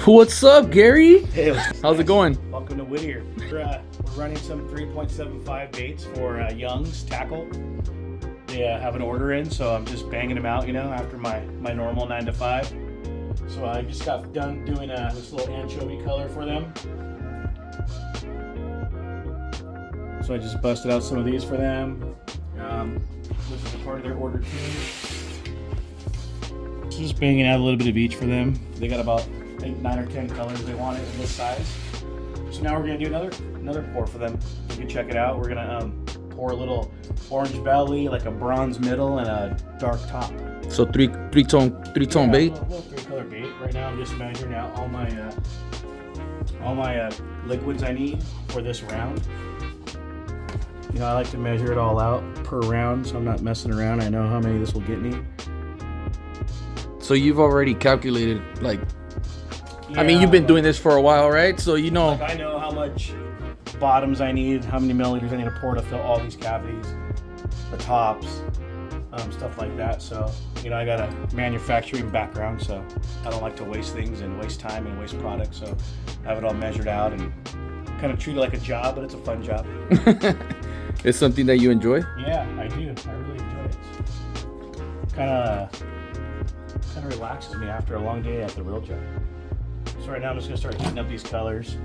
What's up, Gary? Hey, How's it going? Welcome to Whittier. We're running some 3.75 baits for Young's tackle. They have an order in, so I'm just banging them out, you know, after my normal 9 to 5. So I just got done doing this little anchovy color for them. So I just busted out some of these for them. This is a part of their order too. Just banging out a little bit of each for them. They got about, I think, 9 or 10 colors they wanted in this size. So now we're gonna do another pour for them. You can check it out. We're gonna pour a little orange belly, like a bronze middle, and a dark top. So three tone bait. A little 3-color bait. Right now I'm just measuring out all my liquids I need for this round. You know, I like to measure it all out per round, so I'm not messing around. I know how many this will get me. So you've already calculated, like, Yeah, I mean, you've been doing this for a while, right? So you know. Like I know how much bottoms I need, how many milliliters I need to pour to fill all these cavities, the tops, stuff like that. So, you know, I got a manufacturing background, so I don't like to waste things and waste time and waste products. So I have it all measured out and kind of treat it like a job, but it's a fun job. It's something that you enjoy? Yeah, I do. I really enjoy it. Kind of relaxes me after a long day at the real job. So right now I'm just gonna start heating up these colors.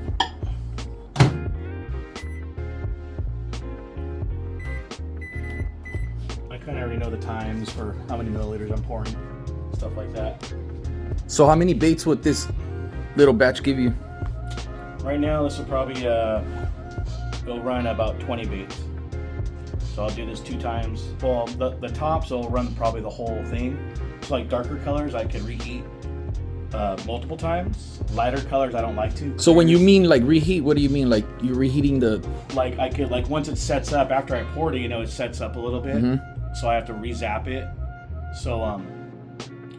I kind of already know the times for how many milliliters I'm pouring, stuff like that. So how many baits would this little batch give you? Right now this will probably it'll run about 20 baits. So I'll do this 2 times. Well, the tops will run probably the whole thing. So like darker colors I can reheat multiple times. Lighter colors I don't like to. So when you mean like reheat, what do you mean? Like you're reheating the... Like I could, like once it sets up, after I poured it, you know, it sets up a little bit. Mm-hmm. So I have to re-zap it. So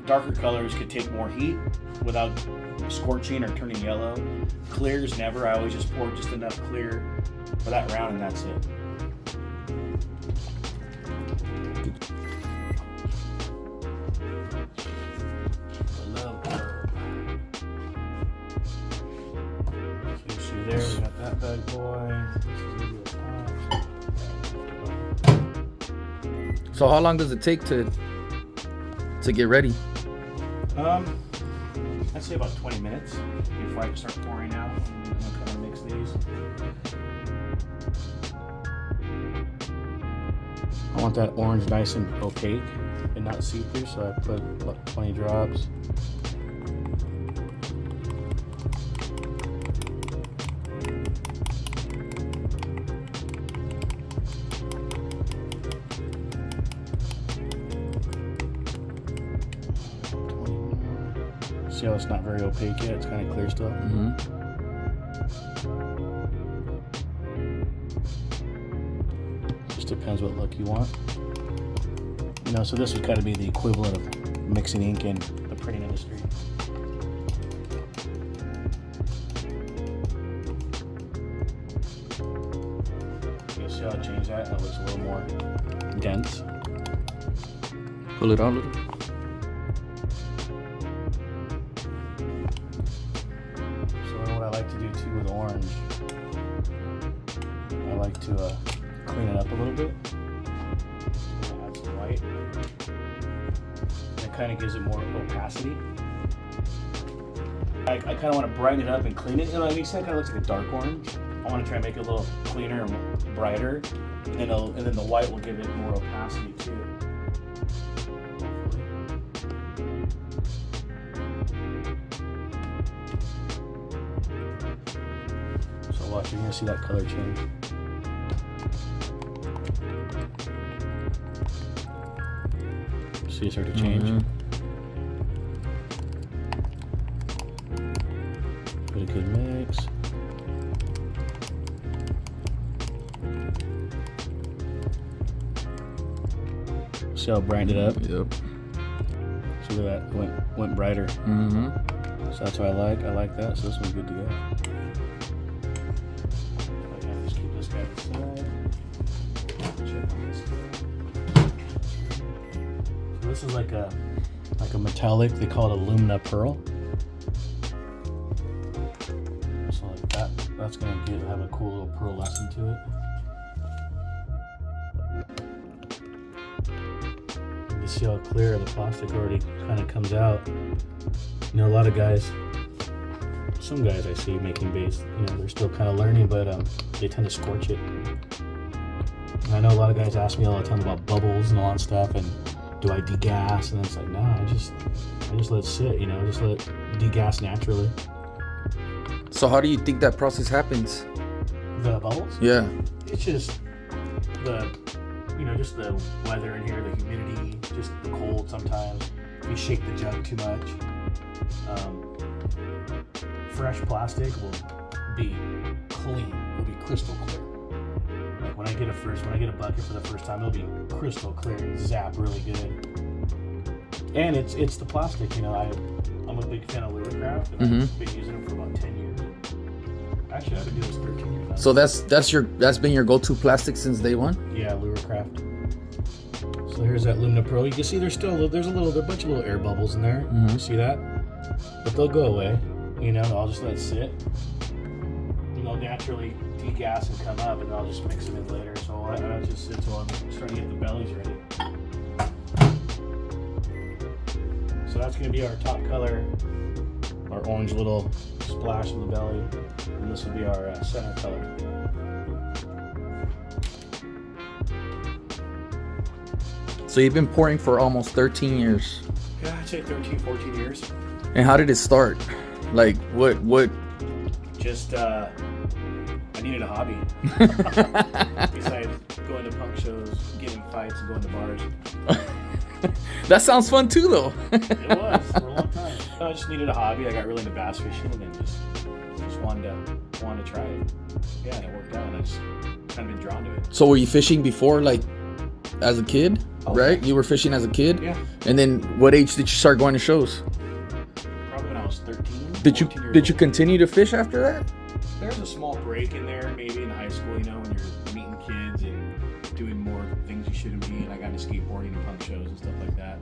darker colors could take more heat without scorching or turning yellow. Clears never. I always just pour just enough clear for that round and that's it. There, we got that bad boy. So how long does it take to get ready? I'd say about 20 minutes before I can start pouring out. I'll kind of mix these. I want that orange nice and opaque and not see-through, so I put about 20 drops. See how it's not very opaque yet? It's kind of clear still. Mm-hmm. Just depends what look you want. You know, so this would kind of be the equivalent of mixing ink in the printing industry. You see how I changed that? That looks a little more dense. Pull it out a little. What I like to do too with orange, I like to clean it up a little bit. Add some white. It kind of gives it more opacity. I kind of want to brighten it up and clean it. You know what I mean? So it kind of looks like a dark orange. I want to try and make it a little cleaner and brighter, and then the white will give it more opacity too. Watch, you're gonna see that color change. See it start to change. Mm-hmm. Put a good mix. See how it brightened it up? Yep. See that went brighter. Mm-hmm. So that's what I like. I like that. So this one's good to go. This is like a metallic, they call it alumina pearl. that's gonna have a cool little pearlescent to it. You see how clear the plastic already kind of comes out. You know, a lot of guys, some guys I see making baits, you know, they're still kind of learning, but they tend to scorch it. And I know a lot of guys ask me all the time about bubbles and all that stuff, and do I degas? And it's like, no, I just let it sit, you know, just let it degas naturally. So how do you think that process happens? The bubbles? Yeah. It's just just the weather in here, the humidity, just the cold sometimes. You shake the jug too much. Fresh plastic will be clean. It'll be crystal clear. Like when I get a bucket for the first time, it'll be crystal clear and zap really good. And it's the plastic, you know. I'm a big fan of Luricraft, and I've been using them for about 10 years. Actually, I've been doing this 13 years now. So that's been your go-to plastic since day one? Yeah, Luricraft. So here's that Lumina Pro. You can see there's a bunch of little air bubbles in there. You see that? But they'll go away. You know, I'll just let it sit. And they'll naturally degas and come up, and I'll just mix them in later. So I just sit till I'm starting to get the bellies ready. So that's going to be our top color, our orange little splash in the belly, and this will be our center color. So you've been pouring for almost 13 years. Yeah, I'd say 13, 14 years. And how did it start? Like what? Just I needed a hobby. Besides going to punk shows, getting fights, and going to bars. That sounds fun too, though. It was for a long time. I just needed a hobby. I got really into bass fishing, and then just wanted to try it. Yeah, and it worked out, and I just kind of been drawn to it. So were you fishing before, like as a kid? Oh, right? Yeah. You were fishing as a kid? Yeah. And then what age did you start going to shows? Probably when I was 13. Did you continue to fish after that? There's a small break in there, maybe in high school, you know, when you're meeting kids and doing more things you shouldn't be. And I got into skateboarding and punk shows and stuff like that.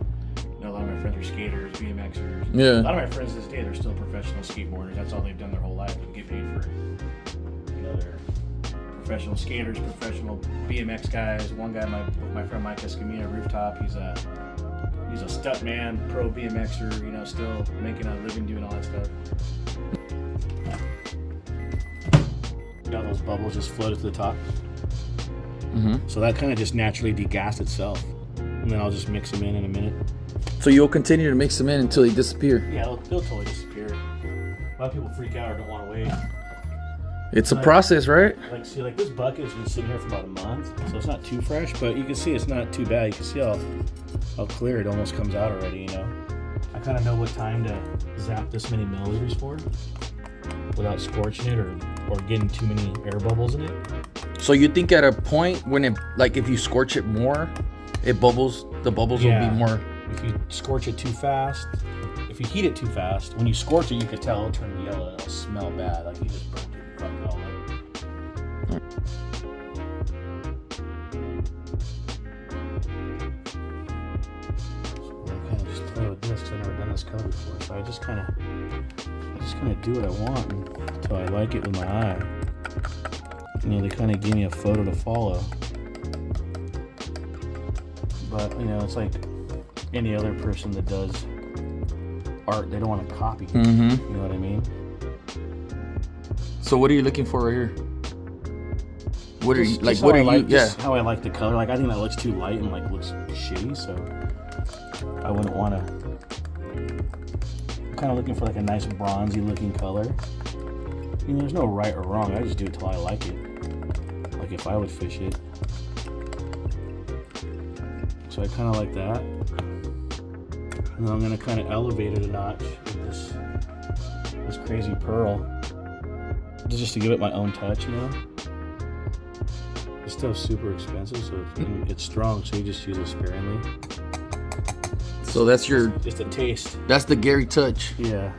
You know, a lot of my friends are skaters, BMXers. Yeah. A lot of my friends to this day, they're still professional skateboarders. That's all they've done their whole life. They get paid for, you know, they're professional skaters, professional BMX guys. One guy, my friend Mike Escamilla, Rooftop, he's a stunt man, pro BMXer, you know, still making a living doing all that stuff. You know, those bubbles just floated to the top. So that kind of just naturally degassed itself. And then I'll just mix them in a minute. So you'll continue to mix them in until they disappear? Yeah, they'll totally disappear. A lot of people freak out or don't want to wait. It's a process, right? Like this bucket has been sitting here for about a month, so it's not too fresh, but you can see it's not too bad. You can see how clear it almost comes out already, you know. I kind of know what time to zap this many milliliters for without scorching it or getting too many air bubbles in it. So you think at a point when it, like if you scorch it more, the bubbles will be more. If you scorch it too fast, if you heat it too fast, when you scorch it, you could tell it'll turn yellow. It'll smell bad, like you just burnt it. Fuck it all up. So I kind of just play with this because I've never done this color before. So I just kind of do what I want until I like it with my eye. You know, they kind of give me a photo to follow. But, you know, it's like any other person that does art, they don't want to copy. You know what I mean? So what are you looking for right here? What are you like? What are you? Yeah, how I like the color. Like I think that looks too light and like looks shitty. So I wouldn't want to. I'm kind of looking for like a nice bronzy looking color. You know, there's no right or wrong. I just do it till I like it. Like if I would fish it. So I kind of like that. And then I'm gonna kind of elevate it a notch with this crazy pearl. Just to give it my own touch, you know. This stuff's super expensive, so it's strong, so you just use it sparingly. So that's your... Just a taste. That's the Gary touch. Yeah.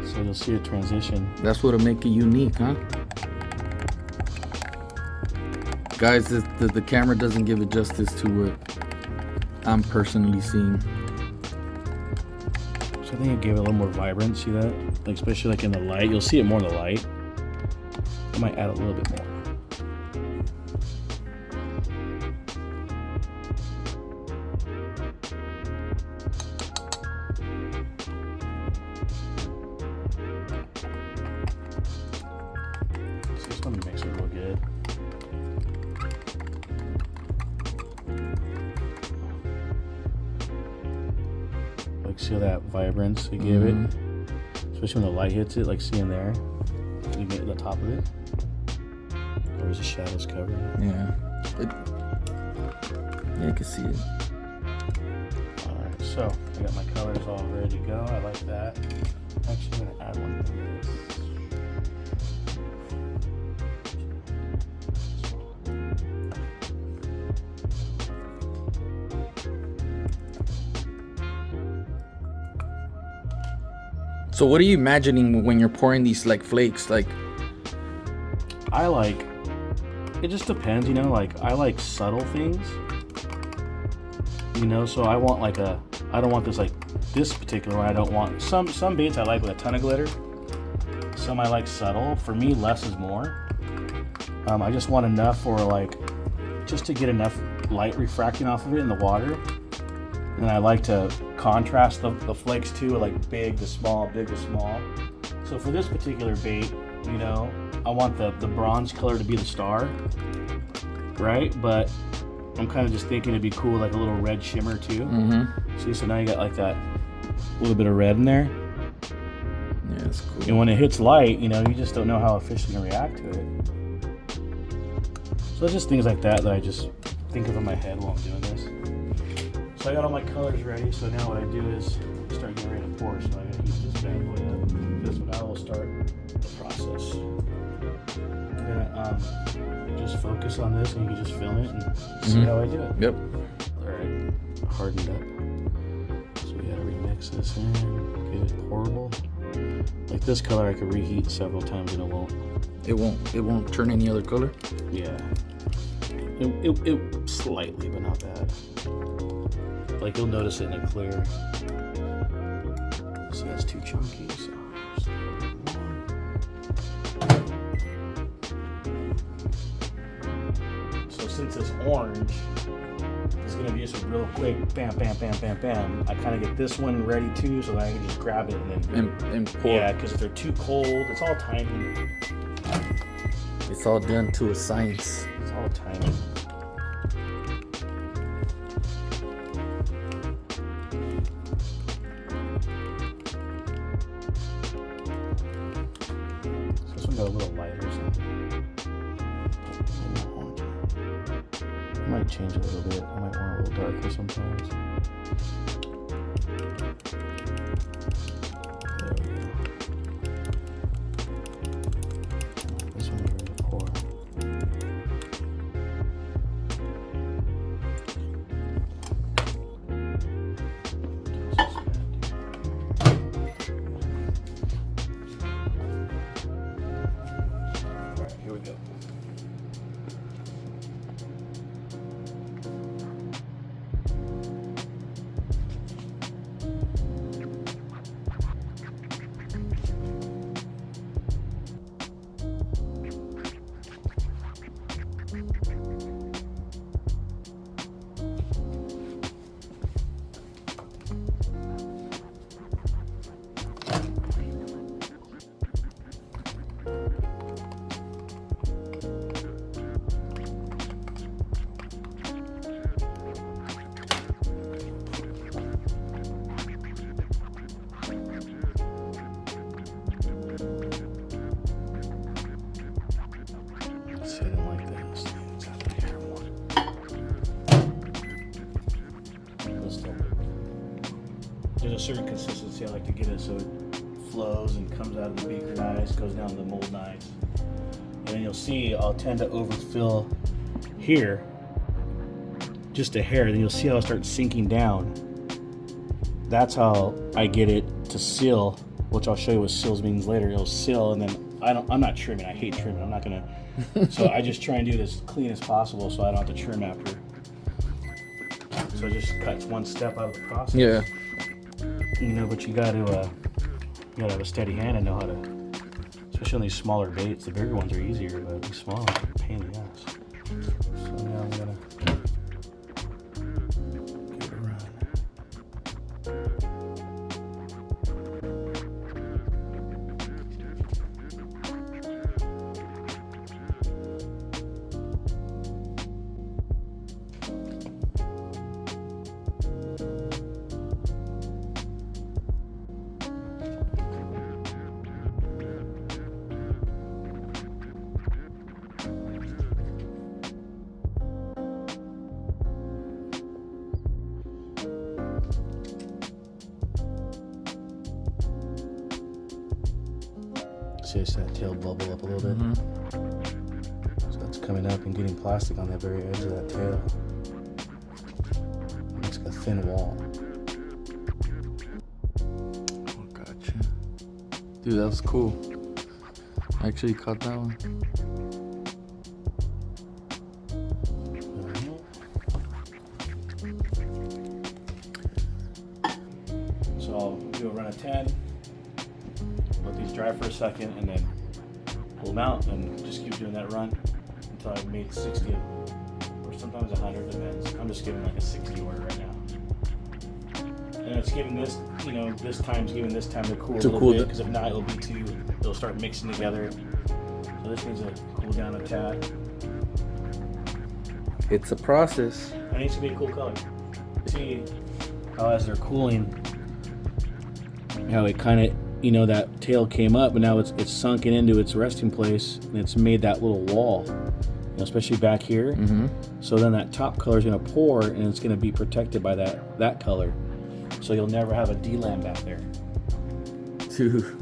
So you'll see a transition. That's what'll make it unique, huh? Guys, the camera doesn't give it justice to what I'm personally seeing. So I think it gave it a little more vibrant, see that? Like especially like in the light, you'll see it more in the light. I might add a little bit more. So just want to mix it real good. Like, see that vibrance it gave it? Especially when the light hits it, like seeing there. You get the top of it. Or is the shadows covered? Yeah. Yeah, I can see it. Alright, so I got my colors all ready to go. I like that. Actually, I'm going to add one of this. So what are you imagining when you're pouring these like flakes? Like, I like, it just depends, you know, like I like subtle things, you know, so I want like I don't want this like, this particular one I don't want, some baits I like with a ton of glitter, some I like subtle. For me, less is more. I just want enough for like, just to get enough light refracting off of it in the water. And I like to contrast the flakes too, like big to small, big to small. So for this particular bait, you know, I want the bronze color to be the star, right? But I'm kind of just thinking it'd be cool, like a little red shimmer too. See, so now you got like that little bit of red in there. yeah, that's cool. And when it hits light, you know, you just don't know how a fish is gonna react to it. So it's just things like that I just think of in my head while I'm doing this. So I got all my colors ready, so now what I do is start getting ready to pour. So I gotta heat this bad boy up. This one I will start the process. I'm gonna just focus on this and you can just film it and see how I do it. Yep. Alright, hardened up. So we gotta remix this in, get it pourable. Like this color I could reheat several times and it won't. It won't turn any other color? Yeah. It slightly, but not bad. Like you'll notice it in a clear. So that's too chunky. So just a little bit more. So since it's orange, it's gonna be just a real quick bam, bam, bam, bam, bam. I kind of get this one ready too, so that I can just grab it and then And pour. Yeah, because if they're too cold, it's all timing. It's all done to a science. It's all timing. This one got a little lighter, so I might change a little bit. I might want a little darker sometimes. There we go. This one we're ready to pour. Alright, here we go. Sitting like this. It's out there. Let's do it. There's a certain consistency I like to get it so it flows and comes out of the beaker nice, goes down to the mold nice. And then you'll see I'll tend to overfill here just a hair, then you'll see how it starts sinking down. That's how I get it to seal, which I'll show you what seals means later. It'll seal, and then I'm not trimming. I hate trimming. I'm not gonna. So I just try and do it as clean as possible, so I don't have to trim after. So it just cuts one step out of the process. Yeah. You know, but you got to have a steady hand and know how to Especially on these smaller baits. The bigger ones are easier, but these small ones are a pain in the ass. So now I'm gonna give it a run. See, I that tail bubble up a little bit. So that's coming up and getting plastic on the very edge of that tail. It's like a thin wall. Oh, gotcha. Dude, that was cool. I actually caught that one. So I'll do a run of 10. Let these dry for a second and then pull them out and just keep doing that run until I've made 60 or sometimes 100, depends. I'm just giving like a 60 order right now. And it's giving this, you know, this time's giving this time to cool a little bit, because if not it'll be too, it'll start mixing together. So this needs to cool down a tad. It's a process. It needs to be a cool color. See how as they're cooling, how it kind of, you know, that tail came up, but now it's sunken into its resting place, and it's made that little wall, you know, especially back here. So then that top color is going to pour, and it's going to be protected by that color. So you'll never have a D-lam back there. You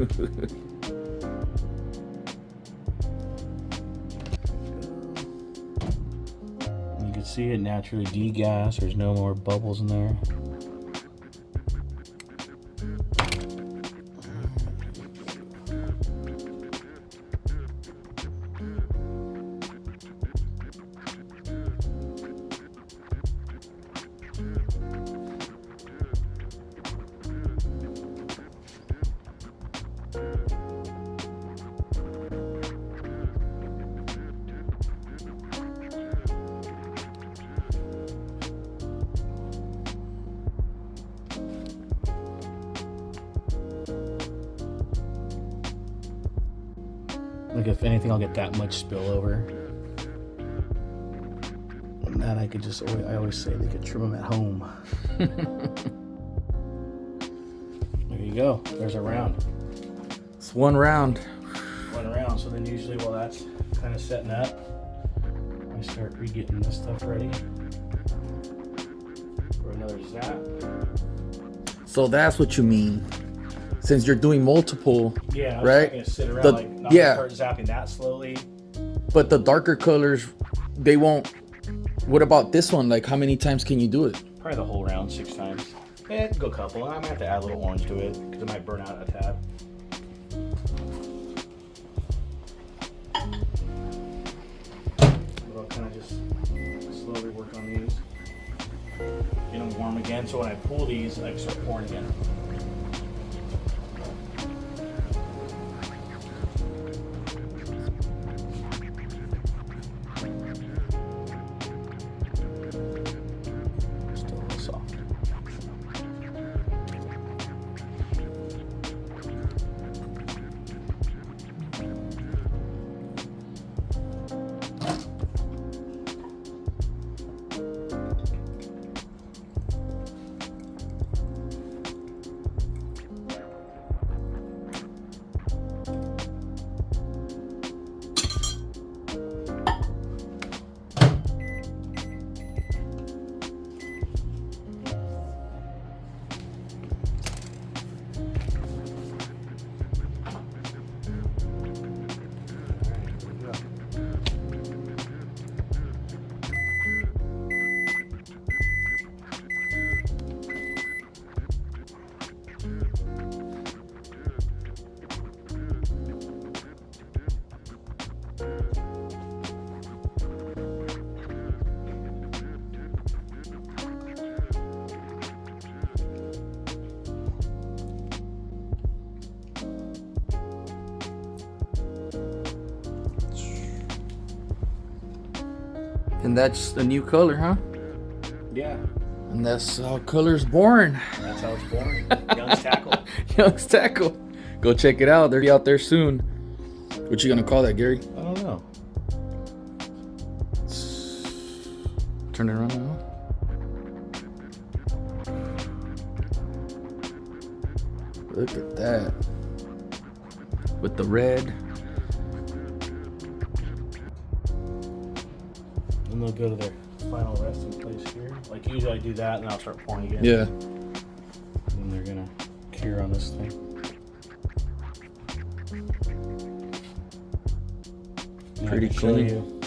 can see it naturally degas. There's no more bubbles in there. Like if anything, I'll get that much spillover. And that I could just, I always say they could trim them at home. There you go. There's a round. It's one round. One round. So then usually while that's kind of setting up, I start re-getting this stuff ready for another zap. So that's what you mean. Since you're doing multiple, yeah, I was right? Gonna sit around, not start zapping that slowly. But the darker colors, they won't. What about this one? Like, how many times can you do it? Probably the whole round, 6 times. Yeah, go a couple. I might have to add a little orange to it because it might burn out a tad. But I'll kind of just slowly work on these. Get them warm again, so when I pull these, I can start pouring again. And that's a new color, huh? Yeah. And that's how color's born. That's how it's born. Young's Tackle. Young's Tackle. Go check it out. They'll be out there soon. What you gonna call that, Gary? I don't know. Turn it around now. Look at that. With the red. And they'll go to their final resting place here. Like usually I do that and I'll start pouring again. Yeah. And they're gonna cure on this thing. And Pretty I can show clean. you.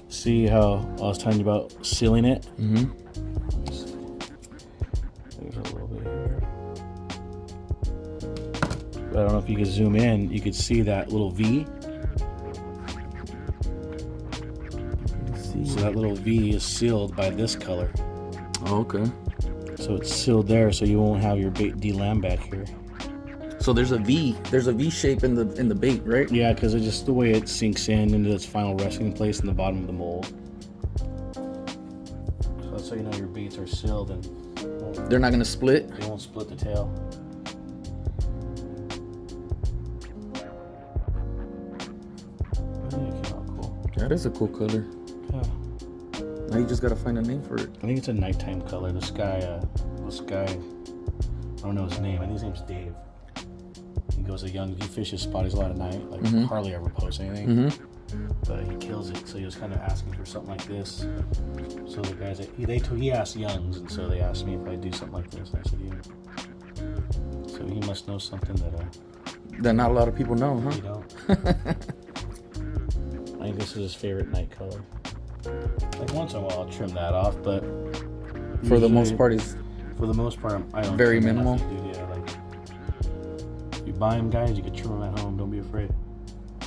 See how I was telling you about sealing it? Mm-hmm. There's a little bit here. I don't know if you could zoom in. You could see that little V. So that little V is sealed by this color. Oh, okay. So it's sealed there, so you won't have your bait de-lamb back here. So there's a V. There's a V shape in the bait, right? Yeah, because it's just the way it sinks in into its final resting place in the bottom of the mold. So that's how you know your baits are sealed and They're not gonna split. they won't split the tail. I think it came out cool. That is a cool color. Yeah. Now you just gotta find a name for it. I think it's a nighttime color. This guy, I don't know his name. I think his name's Dave. He goes he fishes spotties a lot at night. Like hardly ever posts anything. Mm-hmm. But he kills it, so he was kind of asking for something like this. So the guys, he asked Youngs, and so they asked me if I'd do something like this, and I said, yeah. So he must know something That not a lot of people know, we huh? don't. I think this is his favorite night color. Like once in a while, I'll trim that off, but For the most usually- part, it's for the most part, I don't. Very trim minimal. nothing, dude. Yeah, like if you buy them, guys, you can trim them at home. Don't be afraid.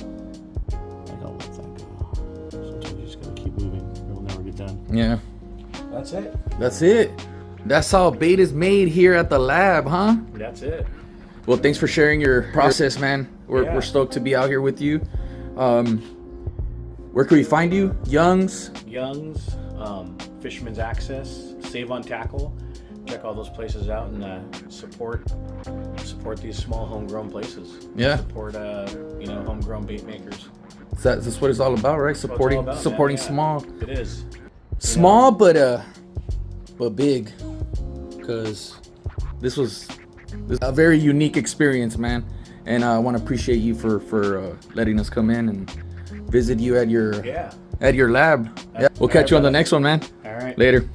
Like I'll let that go. Sometimes you just gotta keep moving. It will never get done. yeah. That's it. That's it. That's how bait is made here at the lab, huh? That's it. Well, thanks for sharing your process, man. We're stoked to be out here with you. Where can we find you? Young's. Fisherman's Access, Save on Tackle. Check all those places out and support these small homegrown places. Yeah. Support homegrown bait makers. That's what it's all about, right? Supporting man, supporting yeah. small. It is. Small, but big. Because this was a very unique experience, man. And I want to appreciate you for letting us come in and visit you at your lab. Yeah. We'll catch you on the next one, man. All right. Later.